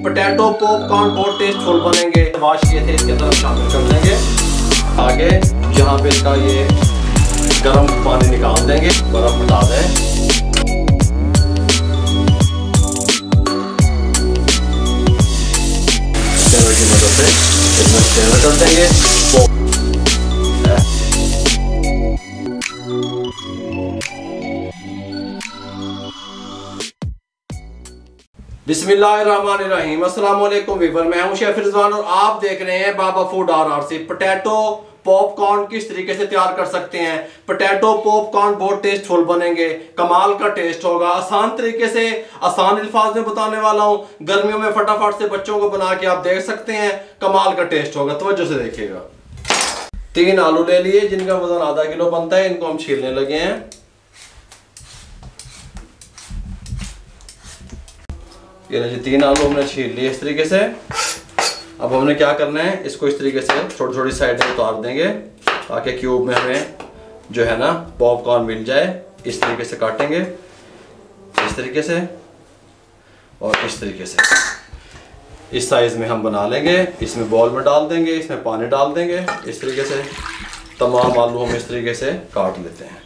Potato popcorn बहुत tasteful बनेंगे। Wash किए थे, इसके अंदर हम शामिल कर देंगे। आगे यहाँ पे इसका ये गर्म पानी निकाल देंगे, बर्फ हटा दें। स्टेनर की मदद से इसमें स्टेनर कर देंगे। बिस्मिल्लाहिर्रहमानिर्रहीम। अस्सलाम वालेकुम वीवर, मैं हूं शेफ रिजवान और आप देख रहे हैं बाबा फूड RRC। पोटैटो पॉपकॉर्न किस तरीके से तैयार कर सकते हैं। पोटैटो पॉपकॉर्न बहुत टेस्टफुल बनेंगे, कमाल का टेस्ट होगा। आसान तरीके से, आसान अल्फाज में बताने वाला हूं। गर्मियों में फटाफट से बच्चों को बना के आप देख सकते हैं, कमाल का टेस्ट होगा। तवज्जो से देखिएगा। 3 आलू ले लिए जिनका वजन आधा किलो बनता है, इनको हम छीलने लगे हैं। ये जी 3 आलू हमने छील लिए इस तरीके से। अब हमने क्या करना है, इसको इस तरीके से छोटी छोटी साइडें उतार देंगे ताकि क्यूब में हमें जो है ना पॉपकॉर्न मिल जाए। इस तरीके से काटेंगे, इस तरीके से और इस तरीके से। इस साइज में हम बना लेंगे। इसमें बॉल में डाल देंगे, इसमें पानी डाल देंगे। इस तरीके से तमाम आलू हम इस तरीके से काट लेते हैं।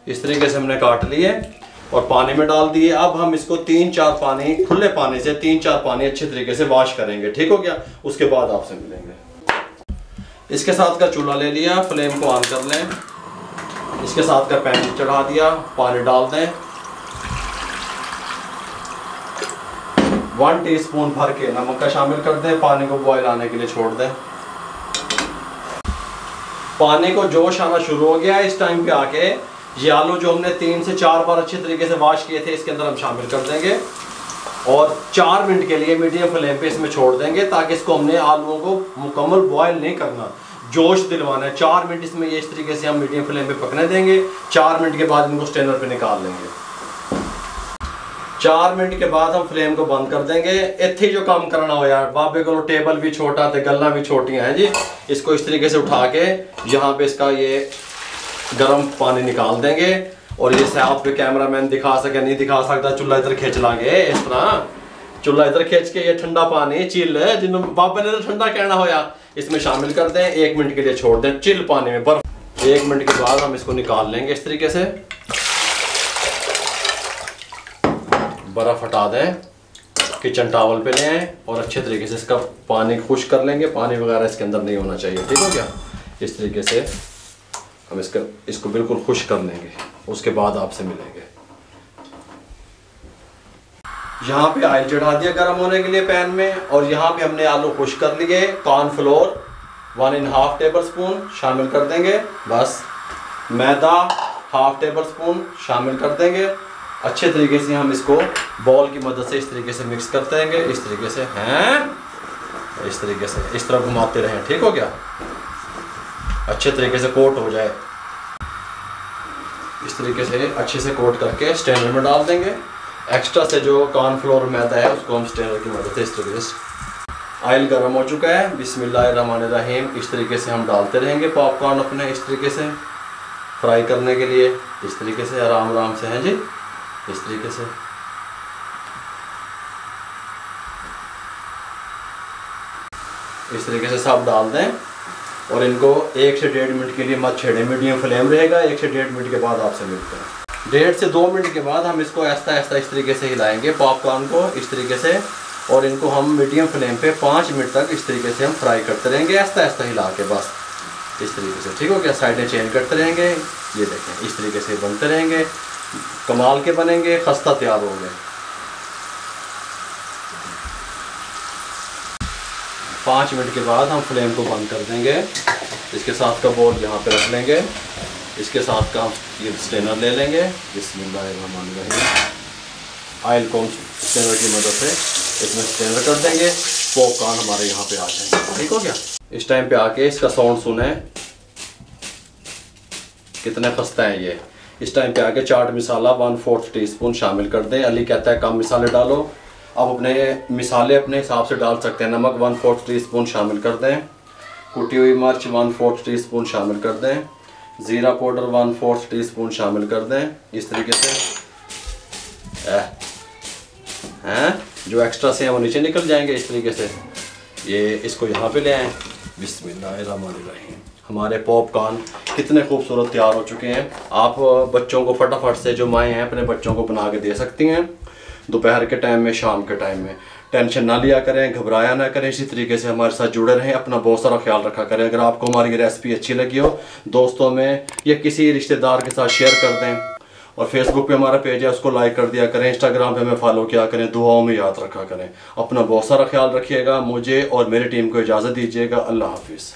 इस तरीके से हमने काट लिए और पानी में डाल दिए। अब हम इसको 3-4 पानी, खुले पानी से 3-4 पानी अच्छे तरीके से वॉश करेंगे। ठीक हो गया? उसके बाद आपसे मिलेंगे। इसके साथ का चूल्हा ले लिया, फ्लेम को ऑन कर लें। इसके साथ का पैन चढ़ा दिया, पानी डाल दें। 1 टीस्पून भर के नमक का शामिल कर दें। पानी को बॉयल आने के लिए छोड़ दें। पानी को जोश आना शुरू हो गया। इस टाइम पे आके ये आलू जो हमने 3 से 4 बार अच्छे तरीके से वॉश किए थे, इसके अंदर हम शामिल कर देंगे और 4 मिनट के लिए मीडियम फ्लेम पे इसमें छोड़ देंगे ताकि इसको हमने आलूओं को मुकम्मल बॉयल नहीं करना, जोश दिलवाना है। 4 मिनट इसमें ये इस तरीके से हम मीडियम फ्लेम पे पकने देंगे। 4 मिनट के बाद इनको स्ट्रेनर पे निकाल लेंगे। 4 मिनट के बाद हम फ्लेम को बंद कर देंगे। इतने जो काम करना हो यार, बाबे को टेबल भी छोटा थे, गल्ला भी छोटियाँ हैं जी। इसको इस तरीके से उठा के यहाँ पे इसका ये गर्म पानी निकाल देंगे और ये साथ पे कैमरामैन दिखा सके नहीं दिखा सकता, चूल्हा इधर खींच लांगे। इस तरह चूल्हा इधर खींच के ये ठंडा पानी चिल जिन बाबा ने तो ठंडा कहना होया, इसमें शामिल कर दें। 1 मिनट के लिए छोड़ दें चिल पानी में, बर्फ। 1 मिनट के बाद हम इसको निकाल लेंगे इस तरीके से। बर्फ हटा दें, किचन टॉवल पे ले आए और अच्छे तरीके से इसका पानी खुश कर लेंगे। पानी वगैरह इसके अंदर नहीं होना चाहिए। ठीक हो गया? इस तरीके से हम इसको बिल्कुल खुश कर लेंगे। उसके बाद आपसे मिलेंगे। यहाँ पे ऑयल चढ़ा दिया गर्म होने के लिए पैन में और यहाँ पे हमने आलू खुश कर लिए। कॉर्नफ्लोर 1.5 टेबल स्पून शामिल कर देंगे, बस। मैदा 1/2 टेबल स्पून शामिल कर देंगे। अच्छे तरीके से हम इसको बॉल की मदद से इस तरीके से मिक्स करते रहेंगे। इस तरीके से हैं, इस तरीके से इस तरह घुमाते रहें। ठीक हो गया? अच्छे तरीके से कोट हो जाए। इस तरीके से अच्छे से कोट करके स्ट्रेनर में डाल देंगे। एक्स्ट्रा से जो कॉर्नफ्लोर मैदा है उसको हम स्ट्रेनर की मदद से इस तरीके से। ऑयल गर्म हो चुका है। बिस्मिल्लाहिर्रहमानिर्रहीम। इस तरीके से हम डालते रहेंगे पॉपकॉर्न अपने, इस तरीके से फ्राई करने के लिए। इस तरीके से आराम आराम से हैं जी, इस तरीके से। इस तरीके से सब डाल दें और इनको 1 से 1.5 मिनट के लिए मत छेड़ें, मीडियम फ्लेम रहेगा। 1 से 1.5 मिनट के बाद आपसे मिलते हैं। 1.5 से 2 मिनट के बाद हम इसको ऐसा ऐसा इस तरीके से हिलाएंगे पॉपकॉर्न को, इस तरीके से। और इनको हम मीडियम फ्लेम पे 5 मिनट तक इस तरीके से हम फ्राई करते रहेंगे, ऐसा ऐसा हिला के, बस इस तरीके से। ठीक हो गया? साइडें चेंज करते रहेंगे। ये देखें, इस तरीके से बनते रहेंगे, कमाल के बनेंगे। खस्ता तैयार हो गए। 5 मिनट के बाद हम फ्लेम को बंद कर देंगे। इसके साथ का बोल यहाँ पे रख लेंगे। इसके साथ का हम ये स्ट्रेनर ले लेंगे। बिस्मिल्लाहिर्रहमानिर्रहीम। ऑयल को स्ट्रेनर की मदद से इसमें स्ट्रेनर कर देंगे। पॉपकॉर्न हमारे यहाँ पे आ जाएंगे। ठीक हो गया? इस टाइम पे आके इसका साउंड सुने, कितने खस्ता है ये। इस टाइम पे आके चाट मसाला 1/4 टीस्पून शामिल कर दें। अली कहता है कम मसाले डालो, अब अपने मसाले अपने हिसाब से डाल सकते हैं। नमक 1/4 टीस्पून शामिल कर दें, कुटी हुई मिर्च 1/4 टीस्पून शामिल कर दें, ज़ीरा पाउडर 1/4 टीस्पून शामिल कर दें। इस तरीके से हैं जो एक्स्ट्रा से हैं वो नीचे निकल जाएंगे। इस तरीके से ये इसको यहाँ पे ले आएँ। बिस्मिल्लाहिर्रहमानिर्रहीम। हमारे पॉपकॉर्न कितने खूबसूरत तैयार हो चुके हैं। आप बच्चों को फटाफट से, जो माएँ हैं, अपने बच्चों को बना के दे सकती हैं दोपहर के टाइम में, शाम के टाइम में। टेंशन ना लिया करें, घबराया ना करें। इसी तरीके से हमारे साथ जुड़े रहें, अपना बहुत सारा ख्याल रखा करें। अगर आपको हमारी ये रेसिपी अच्छी लगी हो, दोस्तों में या किसी रिश्तेदार के साथ शेयर कर दें। और फेसबुक पे हमारा पेज है, उसको लाइक कर दिया करें। इंस्टाग्राम पे हमें फॉलो किया करें। दुआओं में याद रखा करें। अपना बहुत सारा ख्याल रखिएगा। मुझे और मेरी टीम को इजाज़त दीजिएगा। अल्लाह हाफिज़।